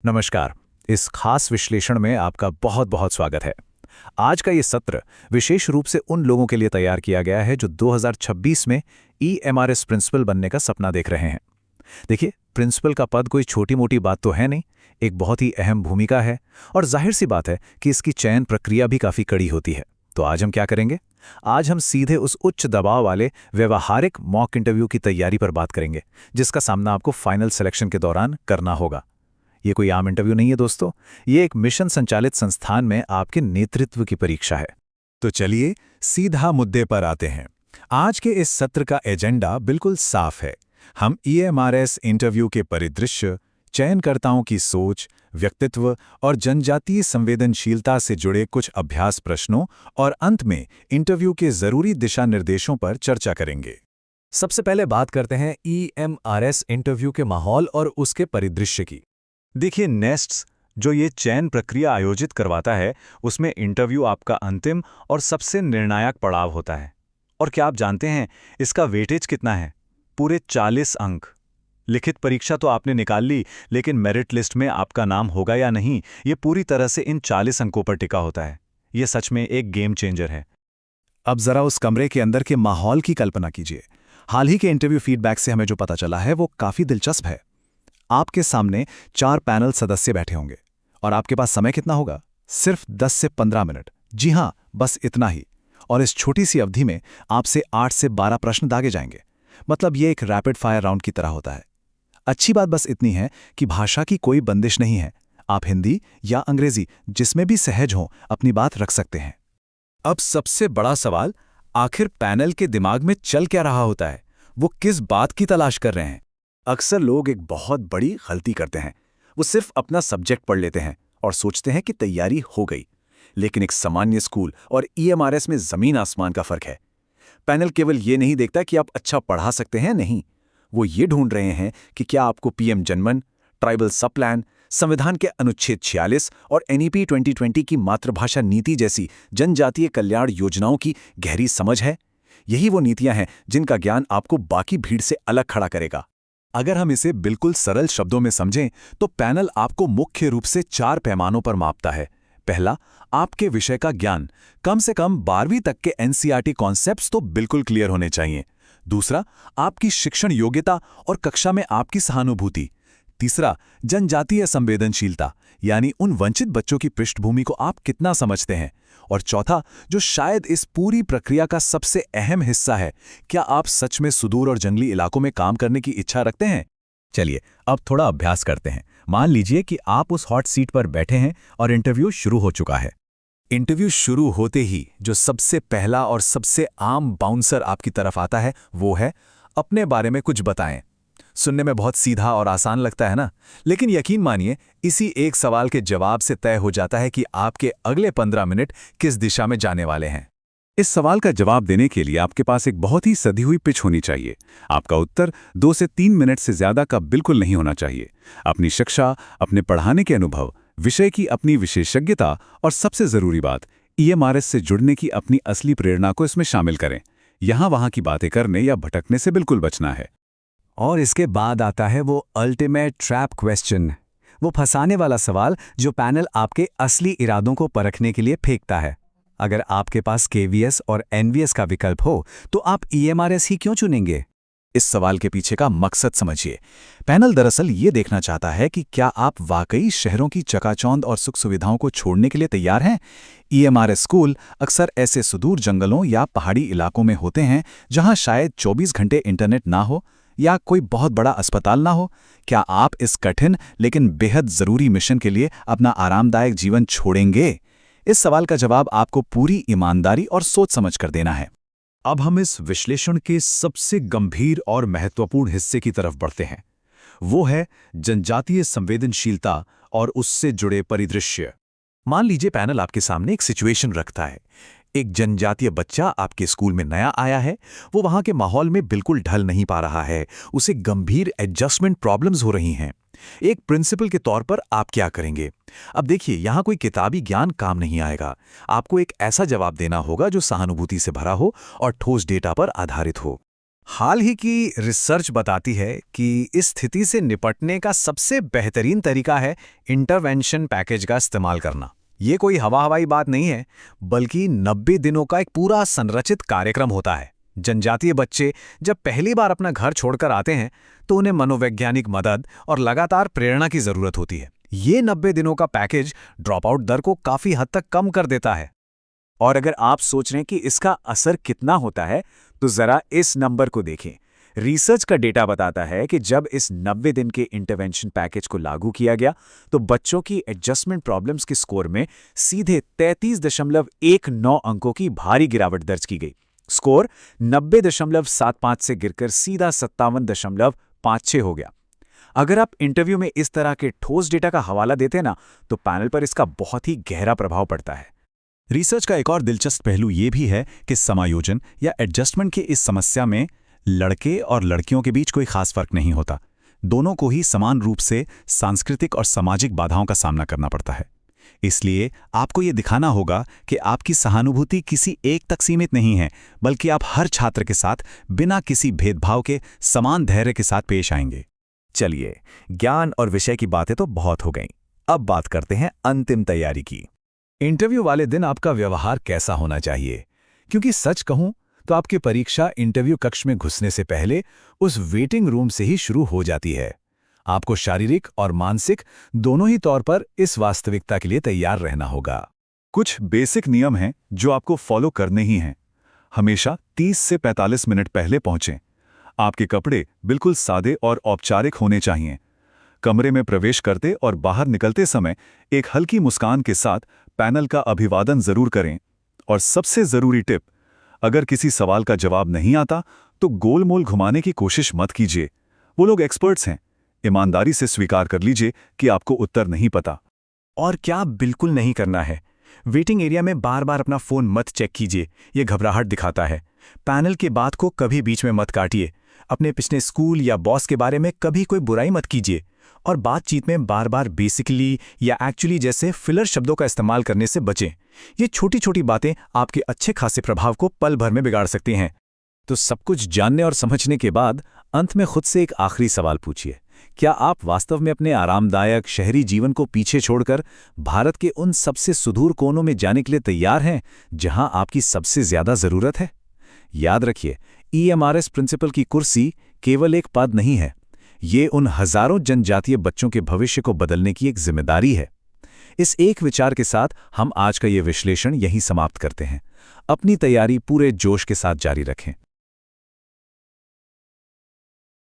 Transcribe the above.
नमस्कार। इस खास विश्लेषण में आपका बहुत बहुत स्वागत है। आज का ये सत्र विशेष रूप से उन लोगों के लिए तैयार किया गया है जो 2026 में ईएमआरएस प्रिंसिपल बनने का सपना देख रहे हैं। देखिए, प्रिंसिपल का पद कोई छोटी मोटी बात तो है नहीं, एक बहुत ही अहम भूमिका है और जाहिर सी बात है कि इसकी चयन प्रक्रिया भी काफ़ी कड़ी होती है। तो आज हम क्या करेंगे? आज हम सीधे उस उच्च दबाव वाले व्यवहारिक मॉक इंटरव्यू की तैयारी पर बात करेंगे, जिसका सामना आपको फाइनल सिलेक्शन के दौरान करना होगा। ये कोई आम इंटरव्यू नहीं है दोस्तों, ये एक मिशन संचालित संस्थान में आपके नेतृत्व की परीक्षा है। तो चलिए सीधा मुद्दे पर आते हैं। आज के इस सत्र का एजेंडा बिल्कुल साफ है। हम ईएमआरएस इंटरव्यू के परिदृश्य, चयनकर्ताओं की सोच, व्यक्तित्व और जनजातीय संवेदनशीलता से जुड़े कुछ अभ्यास प्रश्नों और अंत में इंटरव्यू के जरूरी दिशा निर्देशों पर चर्चा करेंगे। सबसे पहले बात करते हैं ईएमआरएस इंटरव्यू के माहौल और उसके परिदृश्य की। देखिए, नेस्ट्स जो ये चयन प्रक्रिया आयोजित करवाता है, उसमें इंटरव्यू आपका अंतिम और सबसे निर्णायक पड़ाव होता है। और क्या आप जानते हैं इसका वेटेज कितना है? पूरे 40 अंक। लिखित परीक्षा तो आपने निकाल ली, लेकिन मेरिट लिस्ट में आपका नाम होगा या नहीं, ये पूरी तरह से इन 40 अंकों पर टिका होता है। ये सच में एक गेम चेंजर है। अब जरा उस कमरे के अंदर के माहौल की कल्पना कीजिए। हाल ही के इंटरव्यू फीडबैक से हमें जो पता चला है वो काफ़ी दिलचस्प है। आपके सामने 4 पैनल सदस्य बैठे होंगे और आपके पास समय कितना होगा? सिर्फ 10 से 15 मिनट। जी हां, बस इतना ही। और इस छोटी सी अवधि में आपसे 8 से 12 प्रश्न दागे जाएंगे। मतलब ये एक रैपिड फायर राउंड की तरह होता है। अच्छी बात बस इतनी है कि भाषा की कोई बंदिश नहीं है। आप हिंदी या अंग्रेजी जिसमें भी सहज हों अपनी बात रख सकते हैं। अब सबसे बड़ा सवाल, आखिर पैनल के दिमाग में चल क्या रहा होता है? वो किस बात की तलाश कर रहे हैं? अक्सर लोग एक बहुत बड़ी गलती करते हैं। वो सिर्फ अपना सब्जेक्ट पढ़ लेते हैं और सोचते हैं कि तैयारी हो गई। लेकिन एक सामान्य स्कूल और ईएमआरएस में जमीन आसमान का फर्क है। पैनल केवल ये नहीं देखता कि आप अच्छा पढ़ा सकते हैं, नहीं, वो ये ढूंढ रहे हैं कि क्या आपको पीएम जनमन, ट्राइबल सब प्लान, संविधान के अनुच्छेद 46 और एनईपी 2020 की मातृभाषा नीति जैसी जनजातीय कल्याण योजनाओं की गहरी समझ है। यही वो नीतियां हैं जिनका ज्ञान आपको बाकी भीड़ से अलग खड़ा करेगा। अगर हम इसे बिल्कुल सरल शब्दों में समझें तो पैनल आपको मुख्य रूप से 4 पैमानों पर मापता है। पहला, आपके विषय का ज्ञान, कम से कम 12वीं तक के एनसीईआरटी कॉन्सेप्ट्स तो बिल्कुल क्लियर होने चाहिए। दूसरा, आपकी शिक्षण योग्यता और कक्षा में आपकी सहानुभूति। तीसरा, जनजातीय संवेदनशीलता, यानी उन वंचित बच्चों की पृष्ठभूमि को आप कितना समझते हैं। और चौथा, जो शायद इस पूरी प्रक्रिया का सबसे अहम हिस्सा है, क्या आप सच में सुदूर और जंगली इलाकों में काम करने की इच्छा रखते हैं? चलिए अब थोड़ा अभ्यास करते हैं। मान लीजिए कि आप उस हॉट सीट पर बैठे हैं और इंटरव्यू शुरू हो चुका है। इंटरव्यू शुरू होते ही जो सबसे पहला और सबसे आम बाउंसर आपकी तरफ आता है वो है, अपने बारे में कुछ बताएं। सुनने में बहुत सीधा और आसान लगता है ना, लेकिन यकीन मानिए इसी एक सवाल के जवाब से तय हो जाता है कि आपके अगले 15 मिनट किस दिशा में जाने वाले हैं। इस सवाल का जवाब देने के लिए आपके पास एक बहुत ही सधी हुई पिच होनी चाहिए। आपका उत्तर 2 से 3 मिनट से ज्यादा का बिल्कुल नहीं होना चाहिए। अपनी शिक्षा, अपने पढ़ाने के अनुभव, विषय की अपनी विशेषज्ञता और सबसे जरूरी बात, ईएमआरएस से जुड़ने की अपनी असली प्रेरणा को इसमें शामिल करें। यहां वहां की बातें करने या भटकने से बिल्कुल बचना है। और इसके बाद आता है वो अल्टीमेट ट्रैप क्वेश्चन, वो फंसाने वाला सवाल जो पैनल आपके असली इरादों को परखने के लिए फेंकता है। अगर आपके पास केवीएस और एनवीएस का विकल्प हो तो आप ईएमआरएस ही क्यों चुनेंगे? इस सवाल के पीछे का मकसद समझिए। पैनल दरअसल ये देखना चाहता है कि क्या आप वाकई शहरों की चकाचौंध और सुख सुविधाओं को छोड़ने के लिए तैयार हैं। ईएमआरएस स्कूल अक्सर ऐसे सुदूर जंगलों या पहाड़ी इलाकों में होते हैं जहां शायद 24 घंटे इंटरनेट ना हो या कोई बहुत बड़ा अस्पताल ना हो। क्या आप इस कठिन लेकिन बेहद जरूरी मिशन के लिए अपना आरामदायक जीवन छोड़ेंगे? इस सवाल का जवाब आपको पूरी ईमानदारी और सोच समझ कर देना है। अब हम इस विश्लेषण के सबसे गंभीर और महत्वपूर्ण हिस्से की तरफ बढ़ते हैं। वो है जनजातीय संवेदनशीलता और उससे जुड़े परिदृश्य। मान लीजिए पैनल आपके सामने एक सिचुएशन रखता है। एक जनजातीय बच्चा आपके स्कूल में नया आया है, वो वहां के माहौल में बिल्कुल ढल नहीं पा रहा है, उसे गंभीर एडजस्टमेंट प्रॉब्लम्स हो रही हैं। एक प्रिंसिपल के तौर पर आप क्या करेंगे? अब देखिए, यहां कोई किताबी ज्ञान काम नहीं आएगा। आपको एक ऐसा जवाब देना होगा जो सहानुभूति से भरा हो और ठोस डेटा पर आधारित हो। हाल ही की रिसर्च बताती है कि इस स्थिति से निपटने का सबसे बेहतरीन तरीका है इंटरवेंशन पैकेज का इस्तेमाल करना। ये कोई हवाई बात नहीं है, बल्कि 90 दिनों का एक पूरा संरचित कार्यक्रम होता है। जनजातीय बच्चे जब पहली बार अपना घर छोड़कर आते हैं तो उन्हें मनोवैज्ञानिक मदद और लगातार प्रेरणा की जरूरत होती है। ये 90 दिनों का पैकेज ड्रॉप आउट दर को काफी हद तक कम कर देता है। और अगर आप सोच रहे हैं कि इसका असर कितना होता है, तो जरा इस नंबर को देखें। रिसर्च का डेटा बताता है कि जब इस 90 दिन के इंटरवेंशन पैकेज को लागू किया गया तो बच्चों की एडजस्टमेंट प्रॉब्लम्स के स्कोर में सीधे 33.19 अंकों की भारी गिरावट दर्ज की गई। स्कोर 90.75 से गिरकर सीधा 57.56 हो गया। अगर आप इंटरव्यू में इस तरह के ठोस डेटा का हवाला देते ना, तो पैनल पर इसका बहुत ही गहरा प्रभाव पड़ता है। रिसर्च का एक और दिलचस्प पहलू ये भी है कि समायोजन या एडजस्टमेंट की इस समस्या में लड़के और लड़कियों के बीच कोई खास फर्क नहीं होता। दोनों को ही समान रूप से सांस्कृतिक और सामाजिक बाधाओं का सामना करना पड़ता है। इसलिए आपको ये दिखाना होगा कि आपकी सहानुभूति किसी एक तक सीमित नहीं है, बल्कि आप हर छात्र के साथ बिना किसी भेदभाव के समान धैर्य के साथ पेश आएंगे। चलिए, ज्ञान और विषय की बातें तो बहुत हो गईं। अब बात करते हैं अंतिम तैयारी की। इंटरव्यू वाले दिन आपका व्यवहार कैसा होना चाहिए? क्योंकि सच कहूं तो आपकी परीक्षा इंटरव्यू कक्ष में घुसने से पहले उस वेटिंग रूम से ही शुरू हो जाती है। आपको शारीरिक और मानसिक दोनों ही तौर पर इस वास्तविकता के लिए तैयार रहना होगा। कुछ बेसिक नियम हैं जो आपको फॉलो करने ही हैं। हमेशा 30 से 45 मिनट पहले पहुंचें। आपके कपड़े बिल्कुल सादे और औपचारिक होने चाहिए। कमरे में प्रवेश करते और बाहर निकलते समय एक हल्की मुस्कान के साथ पैनल का अभिवादन जरूर करें। और सबसे जरूरी टिप, अगर किसी सवाल का जवाब नहीं आता तो गोलमोल घुमाने की कोशिश मत कीजिए। वो लोग एक्सपर्ट्स हैं। ईमानदारी से स्वीकार कर लीजिए कि आपको उत्तर नहीं पता। और क्या बिल्कुल नहीं करना है? वेटिंग एरिया में बार बार अपना फोन मत चेक कीजिए, ये घबराहट दिखाता है। पैनल के बात को कभी बीच में मत काटिए। अपने पिछले स्कूल या बॉस के बारे में कभी कोई बुराई मत कीजिए। और बातचीत में बार बार बेसिकली या एक्चुअली जैसे फिलर शब्दों का इस्तेमाल करने से बचें। ये छोटी छोटी बातें आपके अच्छे खासे प्रभाव को पल भर में बिगाड़ सकती हैं। तो सब कुछ जानने और समझने के बाद अंत में खुद से एक आखिरी सवाल पूछिए। क्या आप वास्तव में अपने आरामदायक शहरी जीवन को पीछे छोड़कर भारत के उन सबसे सुदूर कोनों में जाने के लिए तैयार हैं जहां आपकी सबसे ज्यादा जरूरत है? याद रखिए, EMRS प्रिंसिपल की कुर्सी केवल एक पद नहीं है। ये उन हजारों जनजातीय बच्चों के भविष्य को बदलने की एक जिम्मेदारी है। इस एक विचार के साथ हम आज का ये विश्लेषण यहीं समाप्त करते हैं। अपनी तैयारी पूरे जोश के साथ जारी रखें।